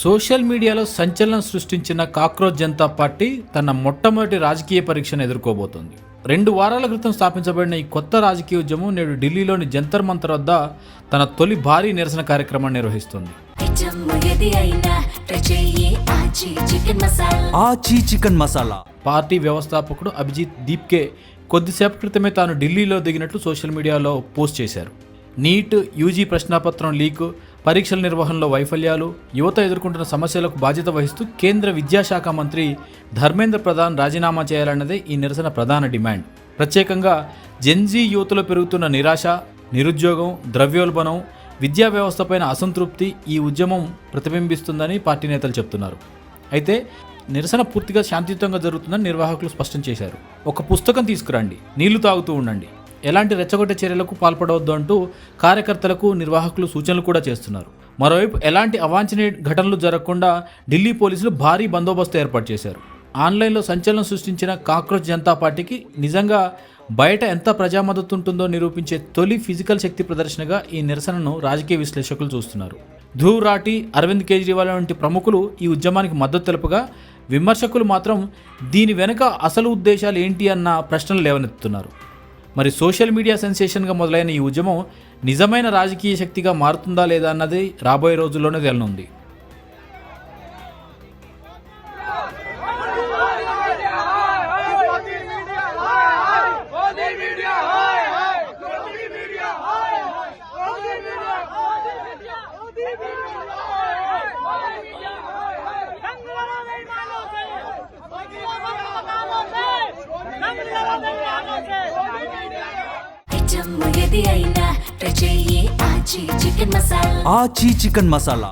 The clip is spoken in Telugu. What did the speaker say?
సోషల్ మీడియాలో సంచలనం సృష్టించిన కాక్రోచ్ జనతా పార్టీ తన మొట్టమొదటి రాజకీయ పరీక్షను ఎదుర్కోబోతోంది. 2 వారాల క్రితం స్థాపించబడిన ఈ కొత్త రాజకీయ ఉద్యమం నేడు ఢిల్లీలోని జంతర్ మంతర్ వద్ద తన తొలి భారీ నిరసన కార్యక్రమాన్ని నిర్వహిస్తుంది. చికెన్ మసాలా పార్టీ వ్యవస్థాపకుడు అభిజిత్ దీప్కే కొద్దిసేపటి క్రితమే తాను ఢిల్లీలో దిగినట్లు సోషల్ మీడియాలో పోస్ట్ చేశారు. నీట్, యూజీ ప్రశ్నాపత్రం లీక్, పరీక్షల నిర్వహణలో వైఫల్యాలు, యువత ఎదుర్కొంటున్న సమస్యలకు బాధ్యత వహిస్తూ కేంద్ర విద్యాశాఖ మంత్రి ధర్మేంద్ర ప్రధాన్ రాజీనామా చేయాలన్నదే ఈ నిరసన ప్రధాన డిమాండ్. ప్రత్యేకంగా జెన్జీ యువతలో పెరుగుతున్న నిరాశ, నిరుద్యోగం, ద్రవ్యోల్బణం, విద్యా వ్యవస్థపైన అసంతృప్తి ఈ ఉద్యమం ప్రతిబింబిస్తుందని పార్టీ నేతలు చెప్తున్నారు. అయితే నిరసన పూర్తిగా శాంతియుతంగా జరుగుతుందని నిర్వాహకులు స్పష్టం చేశారు. ఒక పుస్తకం తీసుకురండి, నీళ్లు తాగుతూ ఉండండి, ఎలాంటి రెచ్చగొట్టే చర్యలకు పాల్పడవద్దు అంటూ కార్యకర్తలకు, నిర్వాహకులు సూచనలు కూడా చేస్తున్నారు. మరోవైపు ఎలాంటి అవాంఛనీయ ఘటనలు జరగకుండా ఢిల్లీ పోలీసులు భారీ బందోబస్తు ఏర్పాటు చేశారు. ఆన్లైన్లో సంచలనం సృష్టించిన కాక్రోచ్ జనతా పార్టీకి నిజంగా బయట ఎంత ప్రజా మద్దతు ఉంటుందో నిరూపించే తొలి ఫిజికల్ శక్తి ప్రదర్శనగా ఈ నిరసనను రాజకీయ విశ్లేషకులు చూస్తున్నారు. ధ్రువ్ రాఠీ, అరవింద్ కేజ్రీవాల్ వంటి ప్రముఖులు ఈ ఉద్యమానికి మద్దతు తెలుపగా, విమర్శకులు మాత్రం దీని వెనుక అసలు ఉద్దేశాలు ఏంటి అన్న ప్రశ్నలు లేవనెత్తుతున్నారు. మరి సోషల్ మీడియా సెన్సేషన్గా మొదలైన ఈ ఉద్యమం నిజమైన రాజకీయ శక్తిగా మారుతుందా లేదా అన్నది రాబోయే రోజుల్లోనే తేలనుంది. చికెన్ మసాలా